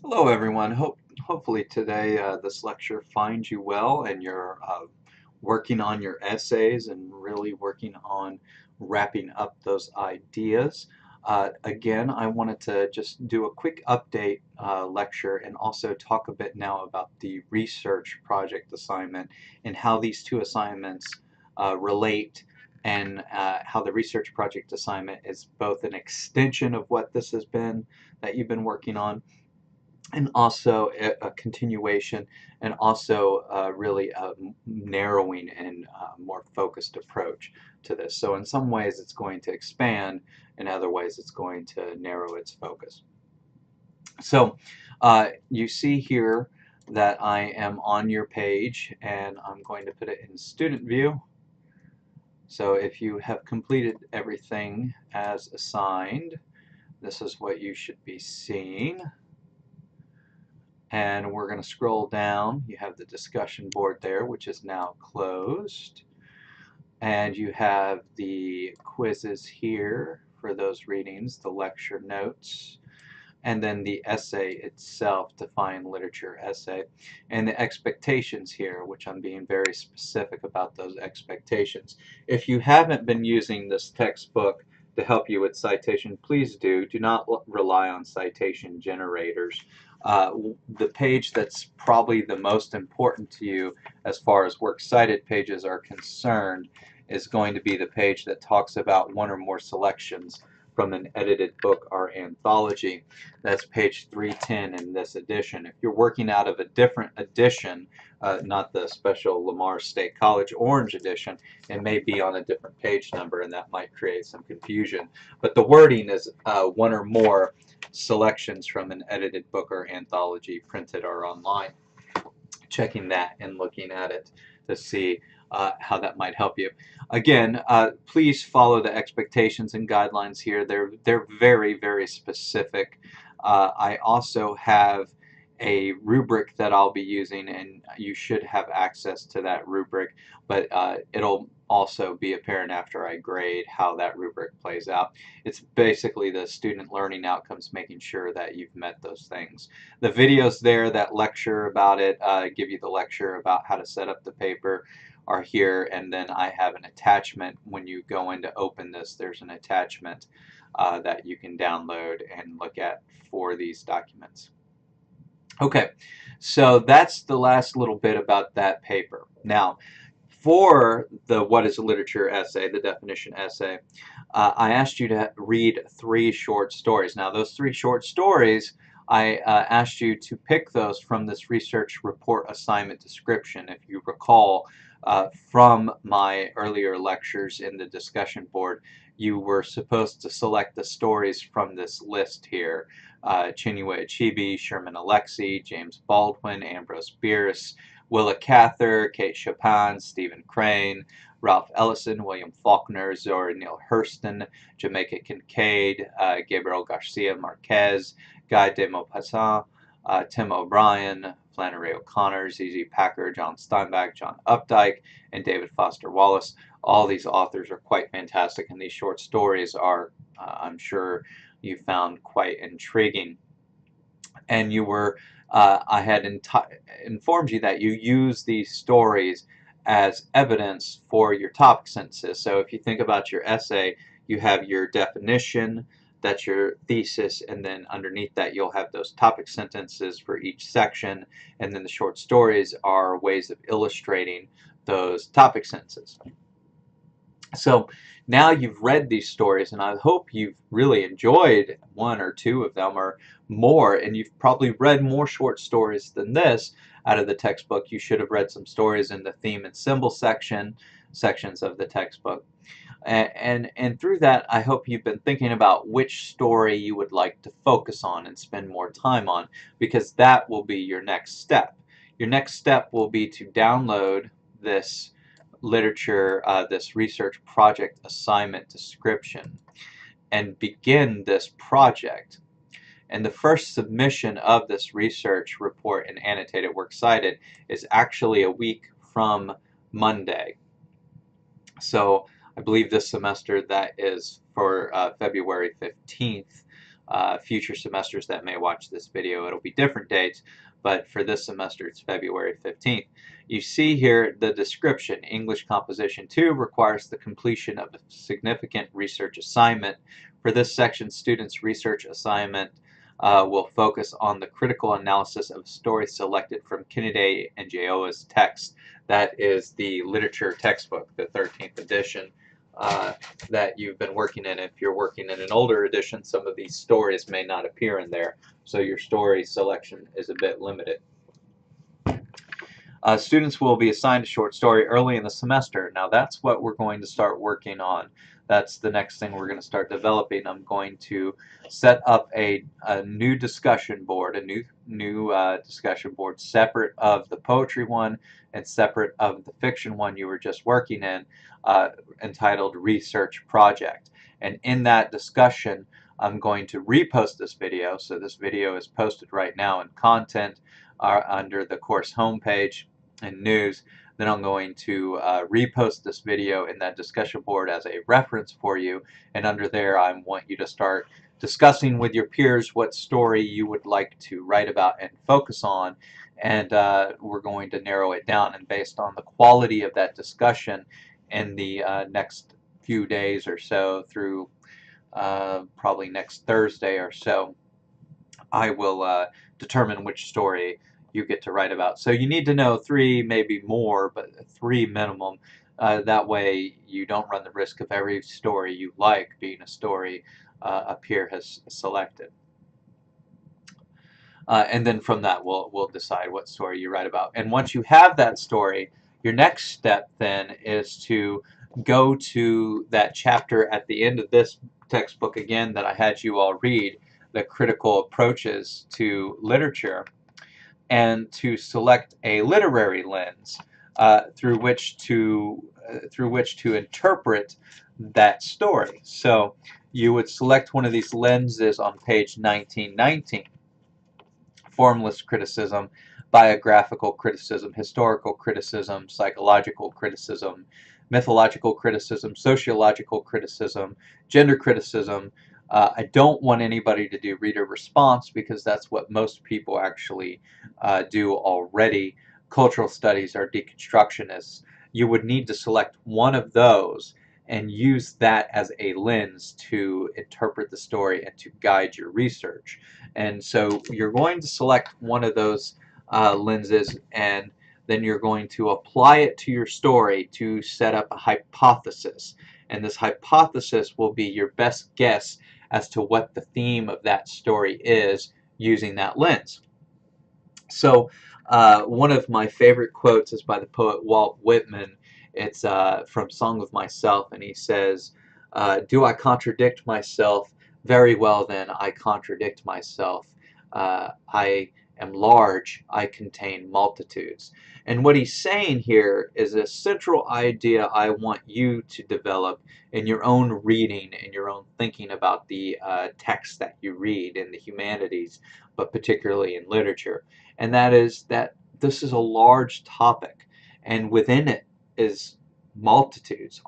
Hello, everyone. Hopefully today this lecture finds you well and you're working on your essays and really working on wrapping up those ideas. Again, I wanted to just do a quick update lecture and also talk a bit now about the research project assignment and how these two assignments relate and how the research project assignment is both an extension of what this has been that you've been working on and also a continuation and also really a narrowing and more focused approach to this. So in some ways it's going to expand, in other ways it's going to narrow its focus. So you see here that I am on your page and I'm going to put it in student view. So if you have completed everything as assigned, this is what you should be seeing. And we're going to scroll down. You have the discussion board there, which is now closed. And you have the quizzes here for those readings, the lecture notes, and then the essay itself, Define Literature Essay, and the expectations here, which I'm being very specific about those expectations. If you haven't been using this textbook to help you with citation, please do. Do not rely on citation generators. The page that's probably the most important to you as far as works cited pages are concerned is going to be the page that talks about one or more selections from an edited book or anthology. That's page 310 in this edition. If you're working out of a different edition, not the special Lamar State College Orange edition, it may be on a different page number and that might create some confusion. But the wording is one or more selections from an edited book or anthology printed or online. Checking that and looking at it to see how that might help you. Again, please follow the expectations and guidelines here. They're very, very specific. I also have a rubric that I'll be using, and you should have access to that rubric, but it'll also be apparent after I grade how that rubric plays out. It's basically the student learning outcomes, making sure that you've met those things. The videos there that lecture about it, give you the lecture about how to set up the paper, are here, and then I have an attachment. When you go in to open this, there's an attachment that you can download and look at for these documents. Okay, so that's the last little bit about that paper. Now, for the What is a Literature essay, the definition essay, I asked you to read 3 short stories. Now, those 3 short stories, I asked you to pick those from this research report assignment description. If you recall from my earlier lectures in the discussion board, you were supposed to select the stories from this list here. Chinua Achebe, Sherman Alexie, James Baldwin, Ambrose Bierce, Willa Cather, Kate Chopin, Stephen Crane, Ralph Ellison, William Faulkner, Zora Neale Hurston, Jamaica Kincaid, Gabriel Garcia Marquez, Guy de Maupassant, Tim O'Brien, Flannery O'Connor, Z.Z. Packer, John Steinbeck, John Updike, and David Foster Wallace. All these authors are quite fantastic, and these short stories are, I'm sure, you found quite intriguing. And you were, I had informed you that you use these stories as evidence for your topic sentences. So if you think about your essay, you have your definition, that's your thesis, and then underneath that you'll have those topic sentences for each section, and then the short stories are ways of illustrating those topic sentences. So now you've read these stories, and I hope you've really enjoyed 1 or 2 of them or more, and you've probably read more short stories than this out of the textbook. You should have read some stories in the theme and symbol sections of the textbook. And through that, I hope you've been thinking about which story you would like to focus on and spend more time on, because that will be your next step. Your next step will be to download this literature, this research project assignment description, and begin this project. And the first submission of this research report and annotated works cited is actually a week from Monday. So I believe this semester that is for February 15th. future semesters that may watch this video, it'll be different dates, but for this semester, it's February 15th. You see here the description. English Composition 2 requires the completion of a significant research assignment. For this section, students' research assignment will focus on the critical analysis of a story selected from Kennedy and Jaoa's text. That is the literature textbook, the 13th edition. That you've been working in. If you're working in an older edition, some of these stories may not appear in there, so your story selection is a bit limited. Students will be assigned a short story early in the semester. Now that's what we're going to start working on. That's the next thing we're going to start developing. I'm going to set up a new discussion board, a new discussion board separate of the poetry one and separate of the fiction one you were just working in, entitled Research Project. And in that discussion, I'm going to repost this video. So this video is posted right now in content under the course homepage and news. Then I'm going to repost this video in that discussion board as a reference for you, and under there I want you to start discussing with your peers what story you would like to write about and focus on, and we're going to narrow it down, and based on the quality of that discussion in the next few days or so through probably next Thursday or so, I will determine which story you get to write about. So you need to know 3, maybe more, but 3 minimum. That way you don't run the risk of every story you like being a story a peer has selected. And then from that we'll decide what story you write about. And once you have that story, your next step then is to go to that chapter at the end of this textbook again that I had you all read, the critical approaches to literature, and to select a literary lens through which to interpret that story. So you would select one of these lenses on page 1919: formalist criticism, biographical criticism, historical criticism, psychological criticism, mythological criticism, sociological criticism, gender criticism. I don't want anybody to do reader response because that's what most people actually do already. Cultural studies are deconstructionists. You would need to select one of those and use that as a lens to interpret the story and to guide your research. And so you're going to select one of those lenses, and then you're going to apply it to your story to set up a hypothesis. And this hypothesis will be your best guess as to what the theme of that story is using that lens. So one of my favorite quotes is by the poet Walt Whitman. It's from Song of Myself, and he says, do I contradict myself? Very well then, I contradict myself. I am large, I contain multitudes. And what he's saying here is a central idea I want you to develop in your own reading and your own thinking about the text that you read in the humanities, but particularly in literature. And that is that this is a large topic, and within it is multitudes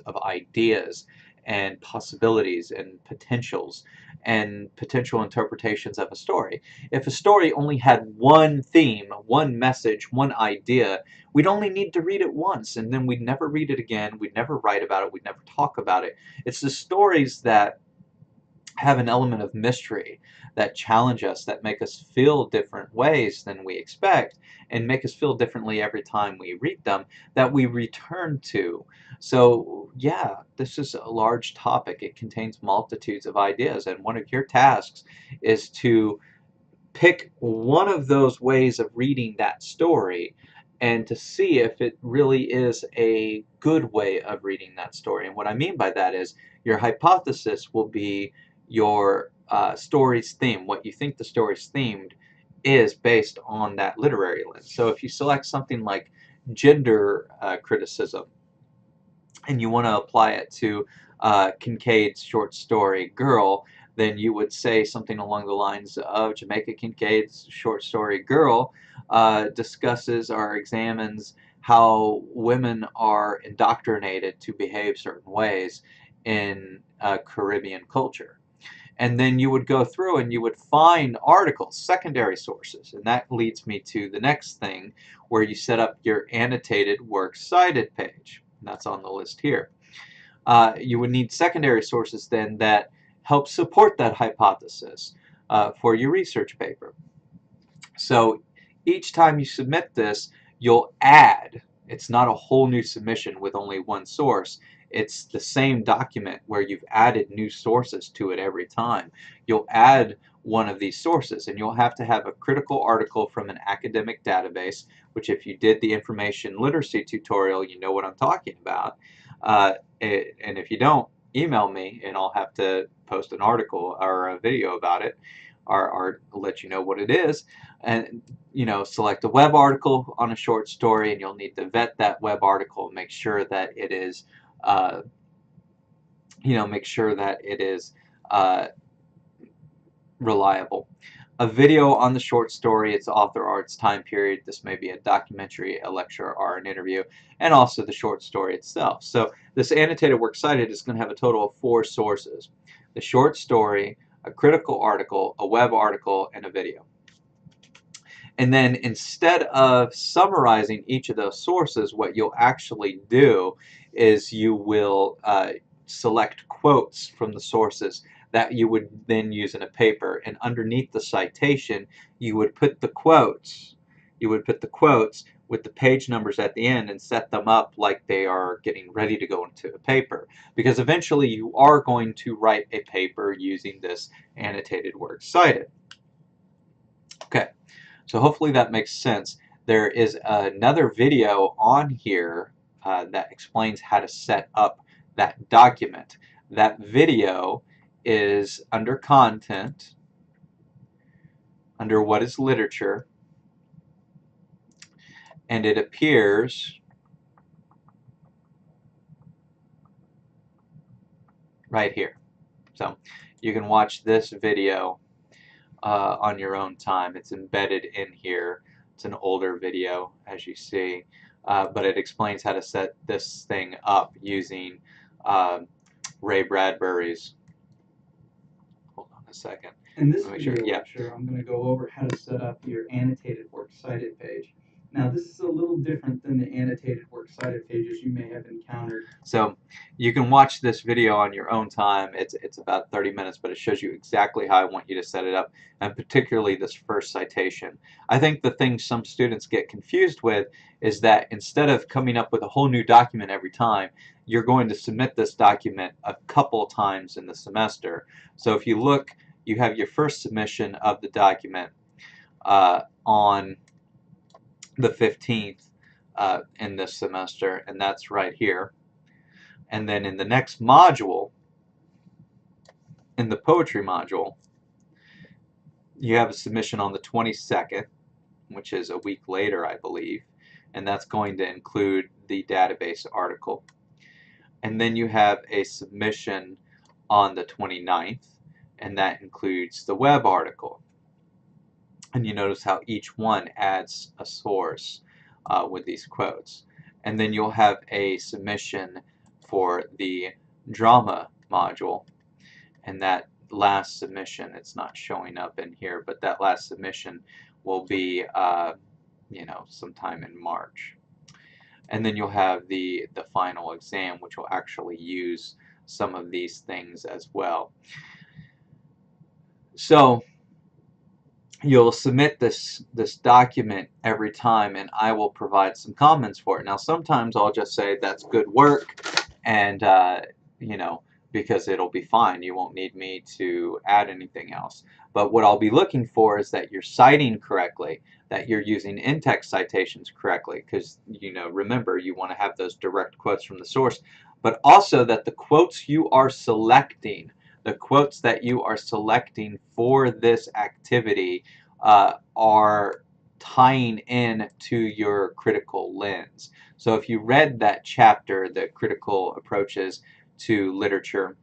of ideas and possibilities and potentials and potential interpretations of a story. If a story only had one theme, one message, one idea, we'd only need to read it once, and then we'd never read it again, we'd never write about it, we'd never talk about it. It's the stories that have an element of mystery, that challenge us, that make us feel different ways than we expect, and make us feel differently every time we read them, that we return to. So yeah, this is a large topic. It contains multitudes of ideas, and one of your tasks is to pick one of those ways of reading that story and to see if it really is a good way of reading that story. And what I mean by that is your hypothesis will be your story's theme. What you think the story's themed is based on that literary lens. So if you select something like gender criticism and you want to apply it to Kincaid's short story Girl, then you would say something along the lines of Jamaica Kincaid's short story Girl discusses or examines how women are indoctrinated to behave certain ways in Caribbean culture. And then you would go through and you would find articles, secondary sources. And that leads me to the next thing, where you set up your annotated works cited page. And that's on the list here. You would need secondary sources then that help support that hypothesis for your research paper. So each time you submit this, you'll add. It's not a whole new submission with only one source. It's the same document where you've added new sources to it every time. You'll add one of these sources, and you'll have to have a critical article from an academic database, which if you did the information literacy tutorial, you know what I'm talking about. And if you don't, email me and I'll have to post an article or a video about it, or let you know what it is. And select a web article on a short story, and you'll need to vet that web article and make sure that it is reliable. A video on the short story, its author or its time period. This may be a documentary, a lecture, or an interview, and also the short story itself. So this annotated works cited is going to have a total of 4 sources: the short story, a critical article, a web article, and a video. And then instead of summarizing each of those sources, what you'll actually do is you will select quotes from the sources that you would then use in a paper, and underneath the citation you would put the quotes. You would put the quotes with the page numbers at the end and set them up like they are getting ready to go into a paper, because eventually you are going to write a paper using this annotated works cited. Okay. So hopefully that makes sense. There is another video on here that explains how to set up that document. That video is under content, under what is literature, and it appears right here. So you can watch this video on your own time. It's embedded in here. It's an older video, as you see, but it explains how to set this thing up using Ray Bradbury's. Hold on a second. In this video lecture, I'm going to go over how to set up your annotated works cited page. Now, this is a little different than the annotated works cited pages you may have encountered. So you can watch this video on your own time. It's about 30 minutes, but it shows you exactly how I want you to set it up, and particularly this first citation. I think the thing some students get confused with is that instead of coming up with a whole new document every time, you're going to submit this document a couple times in the semester. So if you look, you have your first submission of the document on the 15th in this semester, and that's right here. And then in the next module, in the poetry module, you have a submission on the 22nd, which is a week later, I believe, and that's going to include the database article. And then you have a submission on the 29th, and that includes the web article. And you notice how each one adds a source with these quotes. And then you'll have a submission for the drama module, and that last submission, it's not showing up in here, but that last submission will be sometime in March. And then you'll have the final exam, which will actually use some of these things as well. So you'll submit this document every time, and I will provide some comments for it. Now sometimes I'll just say that's good work, and because it'll be fine, you won't need me to add anything else. But what I'll be looking for is that you're citing correctly, that you're using in-text citations correctly, because remember, you want to have those direct quotes from the source, but also that the quotes you are selecting, the quotes that you are selecting for this activity are tying in to your critical lens. So if you read that chapter, the critical approaches to literature,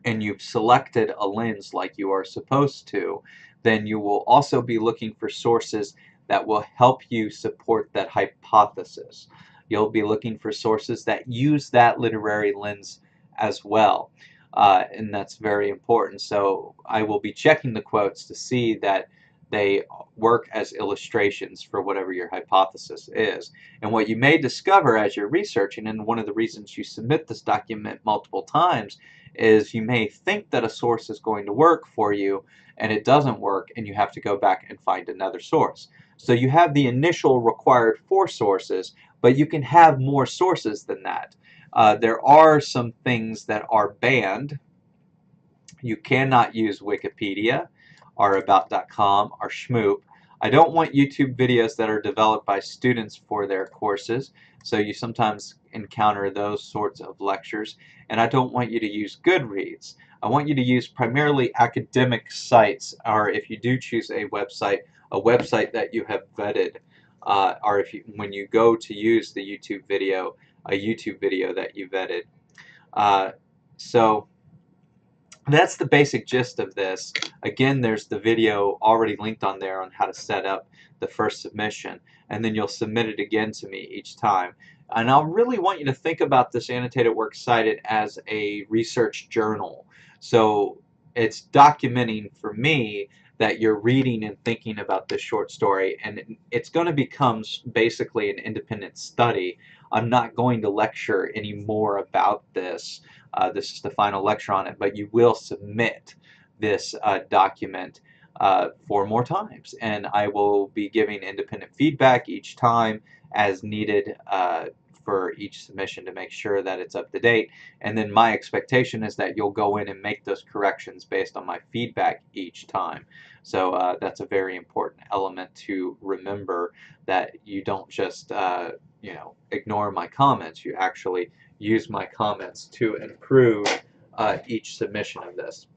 and you've selected a lens like you are supposed to, then you will also be looking for sources that will help you support that hypothesis. You'll be looking for sources that use that literary lens as well. and that's very important. So I will be checking the quotes to see that they work as illustrations for whatever your hypothesis is. And what you may discover as you're researching, and one of the reasons you submit this document multiple times, is you may think that a source is going to work for you and it doesn't work, and you have to go back and find another source. So you have the initial required 4 sources, but you can have more sources than that. There are some things that are banned. You cannot use Wikipedia, or about.com, or Schmoop. I don't want YouTube videos that are developed by students for their courses, so you sometimes encounter those sorts of lectures. And I don't want you to use Goodreads. I want you to use primarily academic sites, or if you do choose a website that you have vetted, or if you, when you go to use the YouTube video, a YouTube video that you vetted. So that's the basic gist of this. Again, there's the video already linked on there on how to set up the first submission, and then you'll submit it again to me each time. And I really want you to think about this annotated works cited as a research journal. So it's documenting for me that you're reading and thinking about this short story, and it's going to become basically an independent study. I'm not going to lecture any more about this. This is the final lecture on it, but you will submit this document 4 more times, and I will be giving independent feedback each time as needed for each submission to make sure that it's up to date. And then my expectation is that you'll go in and make those corrections based on my feedback each time. So that's a very important element to remember, that you don't just ignore my comments. You actually use my comments to improve each submission of this.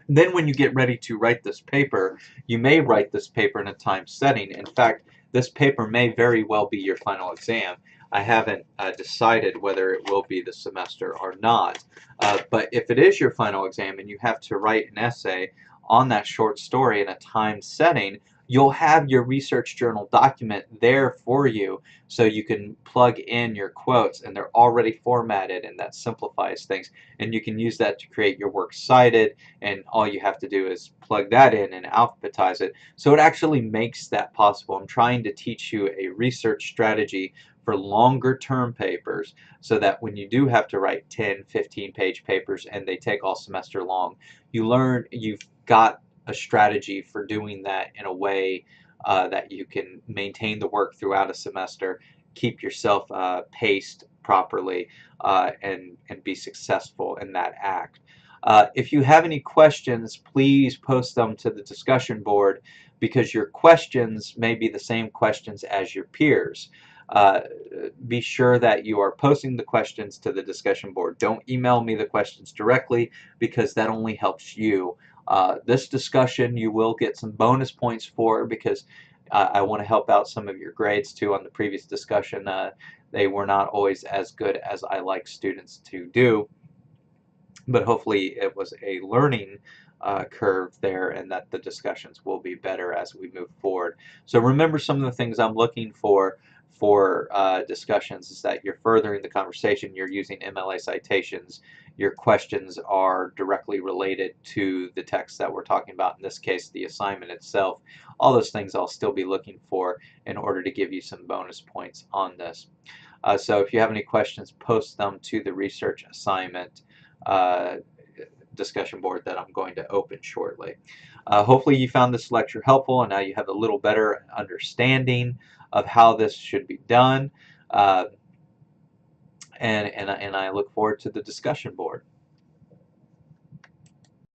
Then when you get ready to write this paper, you may write this paper in a time setting. In fact, this paper may very well be your final exam. I haven't decided whether it will be this semester or not. But if it is your final exam and you have to write an essay on that short story in a time setting, you'll have your research journal document there for you, so you can plug in your quotes, and they're already formatted, and that simplifies things. And you can use that to create your works cited, and all you have to do is plug that in and alphabetize it. So it actually makes that possible. I'm trying to teach you a research strategy for longer term papers, so that when you do have to write 10, 15-page papers and they take all semester long, you've got a strategy for doing that in a way that you can maintain the work throughout a semester, keep yourself paced properly, and be successful in that act. If you have any questions, please post them to the discussion board, because your questions may be the same questions as your peers. Be sure that you are posting the questions to the discussion board. Don't email me the questions directly, because that only helps you. This discussion you will get some bonus points for, because I want to help out some of your grades too. On the previous discussion, they were not always as good as I like students to do, but hopefully it was a learning curve there, and that the discussions will be better as we move forward. So remember, some of the things I'm looking for discussions is that you're furthering the conversation, you're using MLA citations, your questions are directly related to the text that we're talking about, in this case the assignment itself. All those things I'll still be looking for in order to give you some bonus points on this. So if you have any questions, post them to the research assignment uh, discussion board that I'm going to open shortly. Hopefully you found this lecture helpful, and now you have a little better understanding of how this should be done. And I look forward to the discussion board.